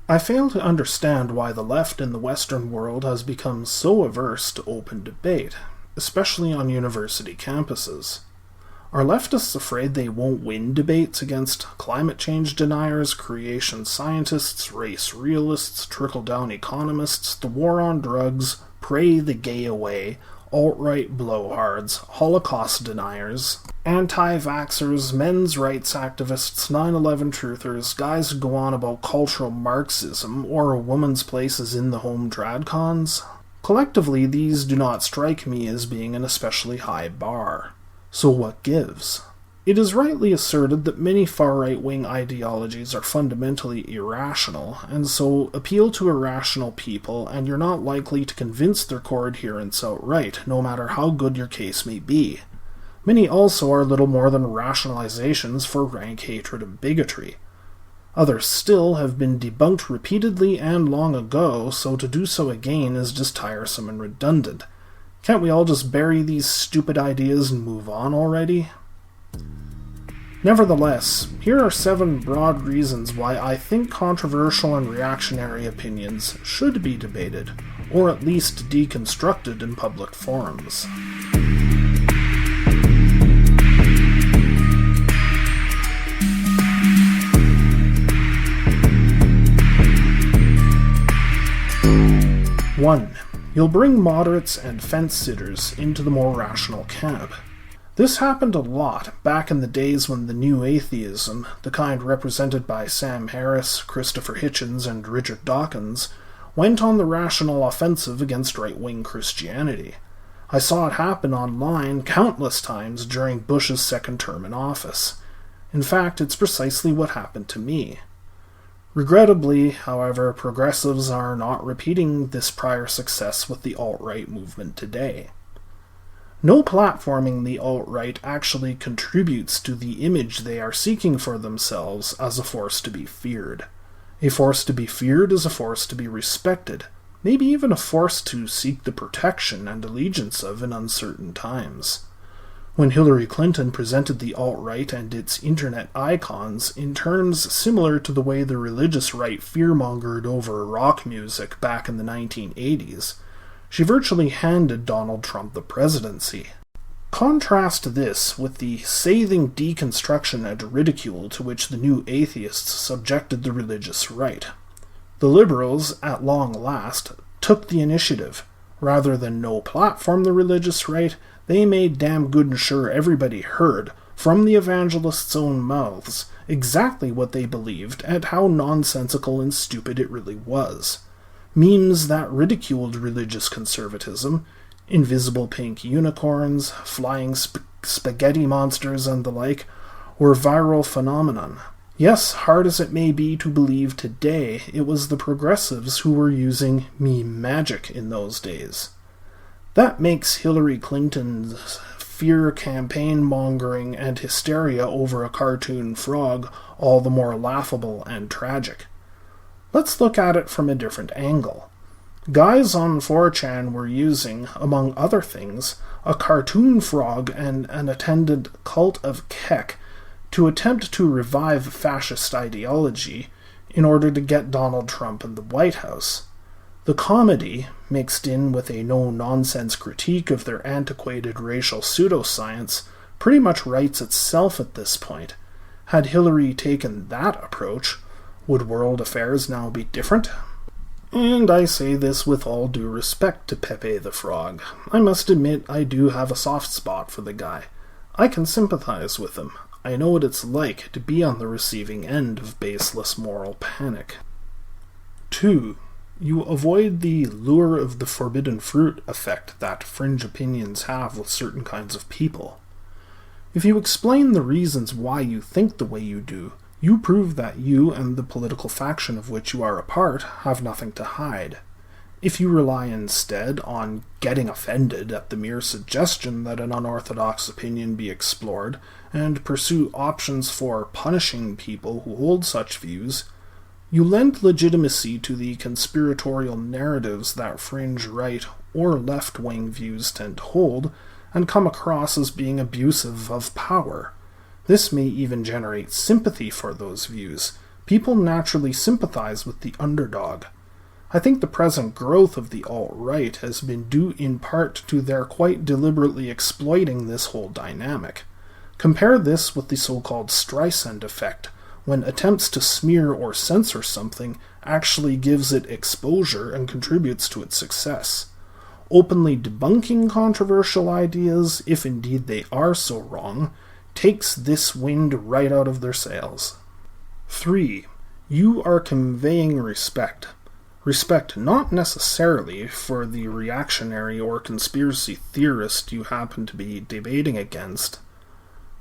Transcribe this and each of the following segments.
I fail to understand why the left in the Western world has become so averse to open debate, especially on university campuses. Are leftists afraid they won't win debates against climate change deniers, creation scientists, race realists, trickle-down economists, the war on drugs, pray the gay away, alt-right blowhards, Holocaust deniers, anti-vaxxers, men's rights activists, 9/11 truthers, guys who go on about cultural Marxism, or a woman's place is in the home tradcons? Collectively, these do not strike me as being an especially high bar. So what gives? It is rightly asserted that many far-right-wing ideologies are fundamentally irrational, and so appeal to irrational people, and you're not likely to convince their core adherents outright, no matter how good your case may be. Many also are little more than rationalizations for rank hatred and bigotry. Others still have been debunked repeatedly and long ago, so to do so again is just tiresome and redundant. Can't we all just bury these stupid ideas and move on already? Nevertheless, here are 7 broad reasons why I think controversial and reactionary opinions should be debated, or at least deconstructed in public forums. One, you'll bring moderates and fence-sitters into the more rational camp. This happened a lot back in the days when the new atheism, the kind represented by Sam Harris, Christopher Hitchens, and Richard Dawkins, went on the rational offensive against right-wing Christianity. I saw it happen online countless times during Bush's second term in office. In fact, it's precisely what happened to me. Regrettably, however, progressives are not repeating this prior success with the alt-right movement today. No platforming the alt-right actually contributes to the image they are seeking for themselves as a force to be feared. A force to be feared is a force to be respected, maybe even a force to seek the protection and allegiance of in uncertain times. When Hillary Clinton presented the alt-right and its internet icons in terms similar to the way the religious right fearmongered over rock music back in the 1980s, she virtually handed Donald Trump the presidency. Contrast this with the scathing deconstruction and ridicule to which the new atheists subjected the religious right. The liberals, at long last, took the initiative. Rather than no platform the religious right, they made damn good and sure everybody heard, from the evangelists' own mouths, exactly what they believed and how nonsensical and stupid it really was. Memes that ridiculed religious conservatism, invisible pink unicorns, flying spaghetti monsters and the like, were viral phenomenon. Yes, hard as it may be to believe today, it was the progressives who were using meme magic in those days. That makes Hillary Clinton's fear campaign-mongering and hysteria over a cartoon frog all the more laughable and tragic. Let's look at it from a different angle. Guys on 4chan were using, among other things, a cartoon frog and an attendant cult of Kek to attempt to revive fascist ideology in order to get Donald Trump in the White House. The comedy, mixed in with a no-nonsense critique of their antiquated racial pseudoscience, pretty much writes itself at this point. Had Hillary taken that approach, would world affairs now be different? And I say this with all due respect to Pepe the Frog. I must admit I do have a soft spot for the guy. I can sympathize with him. I know what it's like to be on the receiving end of baseless moral panic. 2. You avoid the lure of the forbidden fruit effect that fringe opinions have with certain kinds of people. If you explain the reasons why you think the way you do, you prove that you and the political faction of which you are a part have nothing to hide. If you rely instead on getting offended at the mere suggestion that an unorthodox opinion be explored, and pursue options for punishing people who hold such views, you lend legitimacy to the conspiratorial narratives that fringe right or left-wing views tend to hold, and come across as being abusive of power. This may even generate sympathy for those views, People naturally sympathize with the underdog. I think the present growth of the alt-right has been due in part to their quite deliberately exploiting this whole dynamic. Compare this with the so-called Streisand effect, when attempts to smear or censor something actually gives it exposure and contributes to its success. Openly debunking controversial ideas, if indeed they are so wrong, takes this wind right out of their sails. 3. You are conveying respect. Respect not necessarily for the reactionary or conspiracy theorist you happen to be debating against,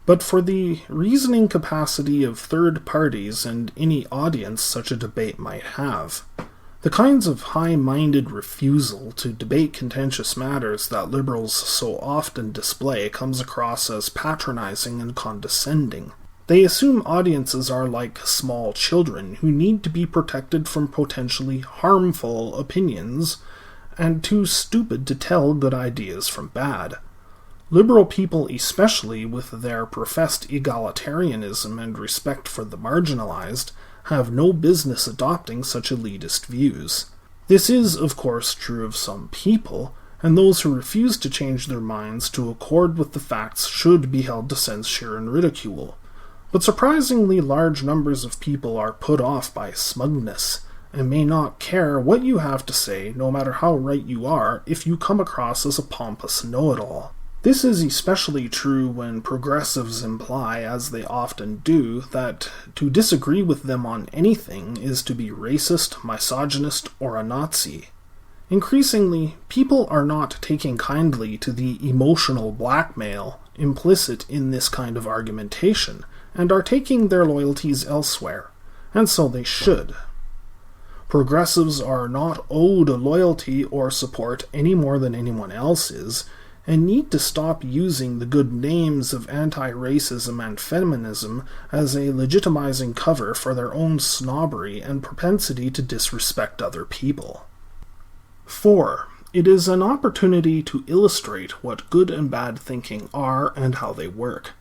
but for the reasoning capacity of third parties and any audience such a debate might have. The kinds of high-minded refusal to debate contentious matters that liberals so often display comes across as patronizing and condescending. They assume audiences are like small children who need to be protected from potentially harmful opinions and too stupid to tell good ideas from bad. Liberal people, especially with their professed egalitarianism and respect for the marginalized, have no business adopting such elitist views. This is, of course, true of some people, and those who refuse to change their minds to accord with the facts should be held to censure and ridicule. But surprisingly large numbers of people are put off by smugness, and may not care what you have to say, no matter how right you are, if you come across as a pompous know-it-all. This is especially true when progressives imply, as they often do, that to disagree with them on anything is to be racist, misogynist, or a Nazi. Increasingly, people are not taking kindly to the emotional blackmail implicit in this kind of argumentation, and are taking their loyalties elsewhere, and so they should. Progressives are not owed loyalty or support any more than anyone else is, and need to stop using the good names of anti-racism and feminism as a legitimizing cover for their own snobbery and propensity to disrespect other people. 4. It is an opportunity to illustrate what good and bad thinking are and how they work.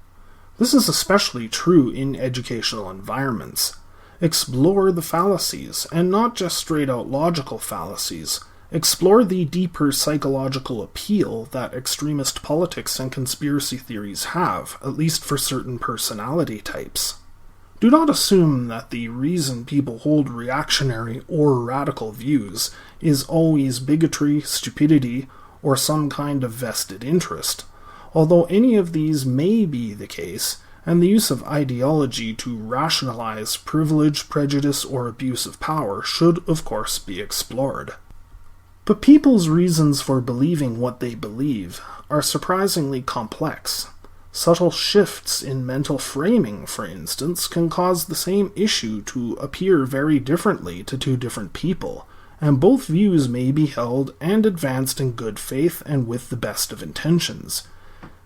This is especially true in educational environments. Explore the fallacies, and not just straight-out logical fallacies. Explore the deeper psychological appeal that extremist politics and conspiracy theories have, at least for certain personality types. Do not assume that the reason people hold reactionary or radical views is always bigotry, stupidity, or some kind of vested interest, although any of these may be the case, and the use of ideology to rationalize privilege, prejudice, or abuse of power should, of course, be explored. But people's reasons for believing what they believe are surprisingly complex. Subtle shifts in mental framing, for instance, can cause the same issue to appear very differently to two different people, and both views may be held and advanced in good faith and with the best of intentions.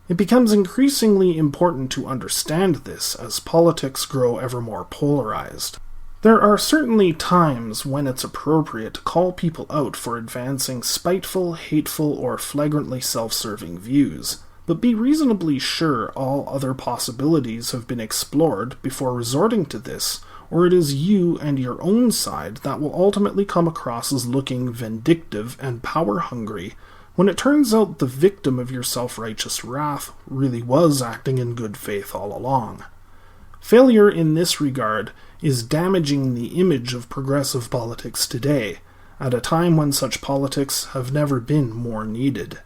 It becomes increasingly important to understand this as politics grow ever more polarized. There are certainly times when it's appropriate to call people out for advancing spiteful, hateful, or flagrantly self-serving views, but be reasonably sure all other possibilities have been explored before resorting to this, or it is you and your own side that will ultimately come across as looking vindictive and power-hungry, when it turns out the victim of your self-righteous wrath really was acting in good faith all along. Failure in this regard is damaging the image of progressive politics today, at a time when such politics have never been more needed.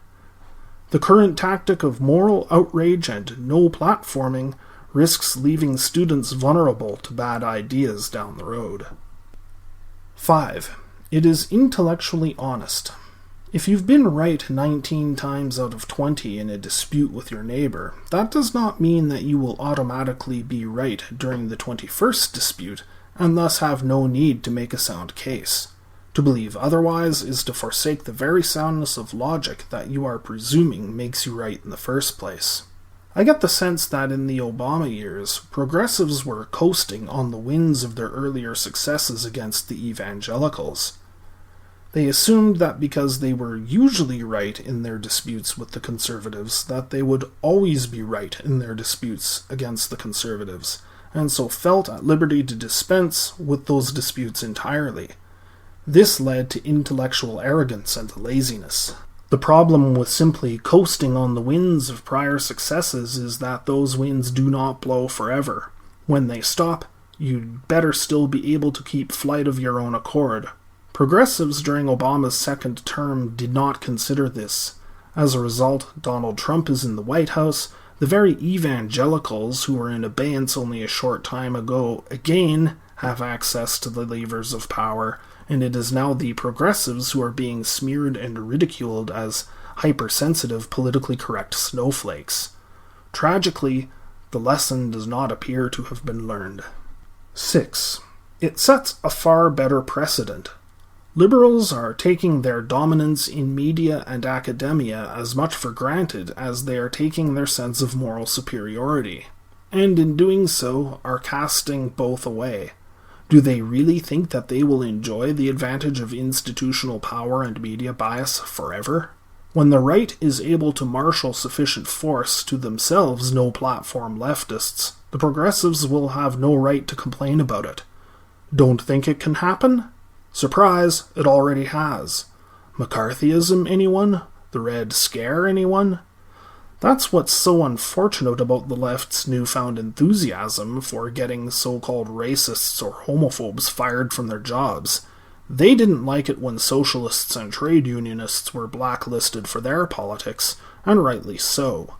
The current tactic of moral outrage and no platforming risks leaving students vulnerable to bad ideas down the road. 5. It is intellectually honest. If you've been right 19 times out of 20 in a dispute with your neighbor, that does not mean that you will automatically be right during the 21st dispute, and thus have no need to make a sound case. To believe otherwise is to forsake the very soundness of logic that you are presuming makes you right in the first place. I get the sense that in the Obama years, progressives were coasting on the winds of their earlier successes against the evangelicals. They assumed that because they were usually right in their disputes with the conservatives, that they would always be right in their disputes against the conservatives, and so felt at liberty to dispense with those disputes entirely. This led to intellectual arrogance and laziness. The problem with simply coasting on the winds of prior successes is that those winds do not blow forever. When they stop, you'd better still be able to keep flight of your own accord. Progressives during Obama's second term did not consider this. As a result, Donald Trump is in the White House. The very evangelicals who were in abeyance only a short time ago again have access to the levers of power, and it is now the progressives who are being smeared and ridiculed as hypersensitive, politically correct snowflakes. Tragically, the lesson does not appear to have been learned. 6. It sets a far better precedent. Liberals are taking their dominance in media and academia as much for granted as they are taking their sense of moral superiority, and in doing so are casting both away. Do they really think that they will enjoy the advantage of institutional power and media bias forever? When the right is able to marshal sufficient force to themselves no-platform leftists, the progressives will have no right to complain about it. Don't think it can happen? Surprise, it already has. McCarthyism, anyone? The Red Scare, anyone? That's what's so unfortunate about the left's newfound enthusiasm for getting so-called racists or homophobes fired from their jobs. They didn't like it when socialists and trade unionists were blacklisted for their politics, and rightly so.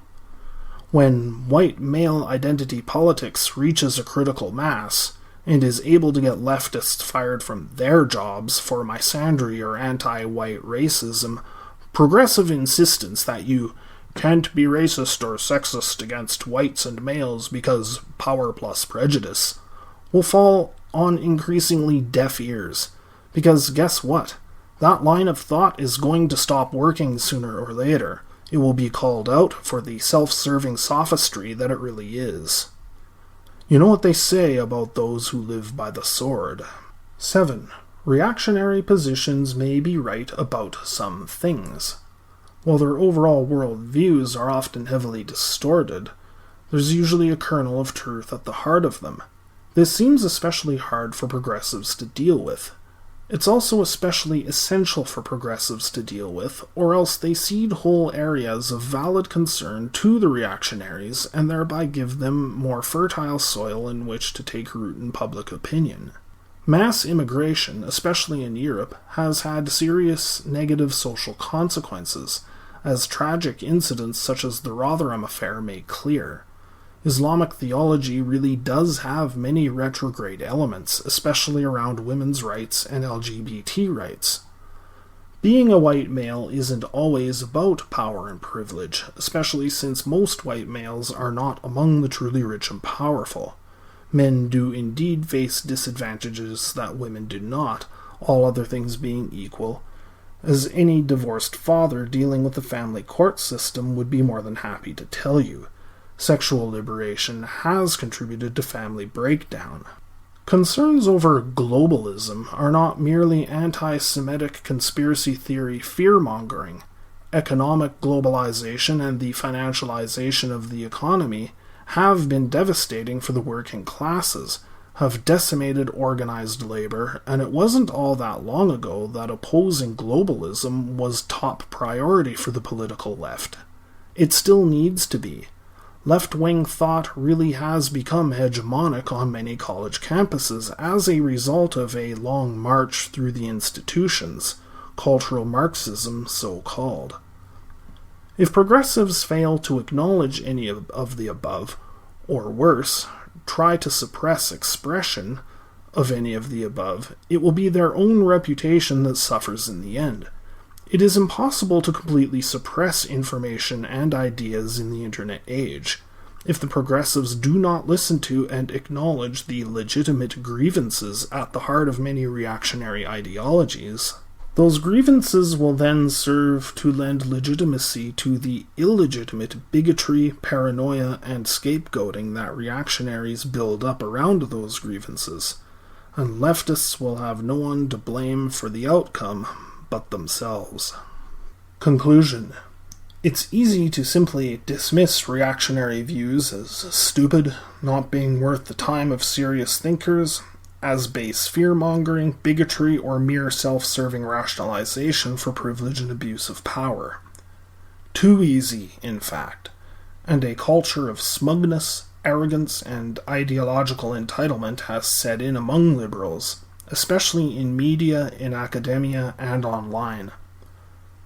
When white male identity politics reaches a critical mass, and is able to get leftists fired from their jobs for misandry or anti-white racism, progressive insistence that you can't be racist or sexist against whites and males because power plus prejudice will fall on increasingly deaf ears. Because guess what? That line of thought is going to stop working sooner or later. It will be called out for the self-serving sophistry that it really is. You know what they say about those who live by the sword. 7. Reactionary positions may be right about some things. While their overall world views are often heavily distorted, there's usually a kernel of truth at the heart of them. This seems especially hard for progressives to deal with. It's also especially essential for progressives to deal with, or else they cede whole areas of valid concern to the reactionaries and thereby give them more fertile soil in which to take root in public opinion. Mass immigration, especially in Europe, has had serious negative social consequences, as tragic incidents such as the Rotherham affair make clear. Islamic theology really does have many retrograde elements, especially around women's rights and LGBT rights. Being a white male isn't always about power and privilege, especially since most white males are not among the truly rich and powerful. Men do indeed face disadvantages that women do not, all other things being equal, as any divorced father dealing with the family court system would be more than happy to tell you. Sexual liberation has contributed to family breakdown. Concerns over globalism are not merely anti-Semitic conspiracy theory fear-mongering. Economic globalization and the financialization of the economy have been devastating for the working classes, have decimated organized labor, and it wasn't all that long ago that opposing globalism was top priority for the political left. It still needs to be. Left-wing thought really has become hegemonic on many college campuses as a result of a long march through the institutions, cultural Marxism so-called. If progressives fail to acknowledge any of the above, or worse, try to suppress expression of any of the above, it will be their own reputation that suffers in the end. It is impossible to completely suppress information and ideas in the internet age. If the progressives do not listen to and acknowledge the legitimate grievances at the heart of many reactionary ideologies, those grievances will then serve to lend legitimacy to the illegitimate bigotry, paranoia, and scapegoating that reactionaries build up around those grievances, and leftists will have no one to blame for the outcome but themselves. Conclusion. It's easy to simply dismiss reactionary views as stupid, not being worth the time of serious thinkers, as base fear-mongering, bigotry, or mere self-serving rationalization for privilege and abuse of power. Too easy, in fact, and a culture of smugness, arrogance, and ideological entitlement has set in among liberals, especially in media, in academia, and online.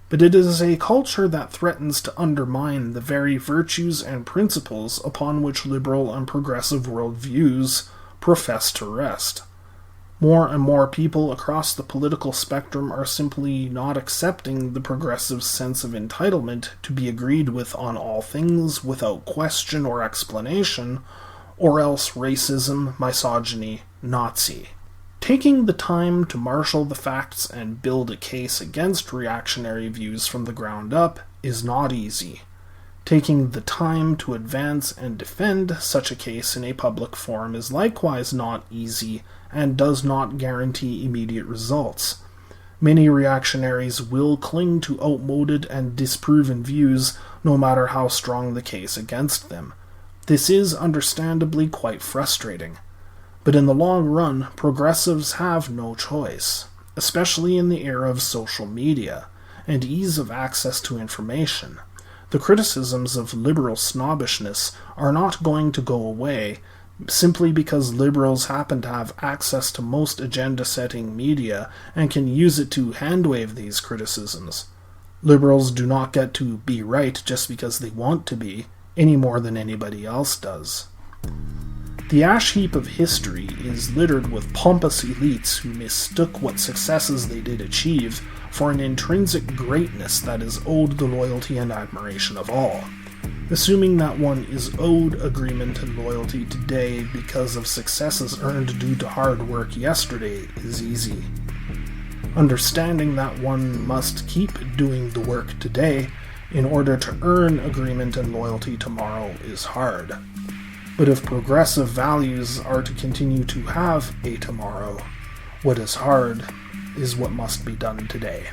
But it is a culture that threatens to undermine the very virtues and principles upon which liberal and progressive worldviews profess to rest. More and more people across the political spectrum are simply not accepting the progressive sense of entitlement to be agreed with on all things without question or explanation, or else racism, misogyny, Nazi. Taking the time to marshal the facts and build a case against reactionary views from the ground up is not easy. Taking the time to advance and defend such a case in a public forum is likewise not easy and does not guarantee immediate results. Many reactionaries will cling to outmoded and disproven views no matter how strong the case against them. This is understandably quite frustrating. But in the long run, progressives have no choice, especially in the era of social media and ease of access to information. The criticisms of liberal snobbishness are not going to go away simply because liberals happen to have access to most agenda-setting media and can use it to handwave these criticisms. Liberals do not get to be right just because they want to be, any more than anybody else does. The ash heap of history is littered with pompous elites who mistook what successes they did achieve for an intrinsic greatness that is owed the loyalty and admiration of all. Assuming that one is owed agreement and loyalty today because of successes earned due to hard work yesterday is easy. Understanding that one must keep doing the work today in order to earn agreement and loyalty tomorrow is hard. But if progressive values are to continue to have a tomorrow, what is hard is what must be done today.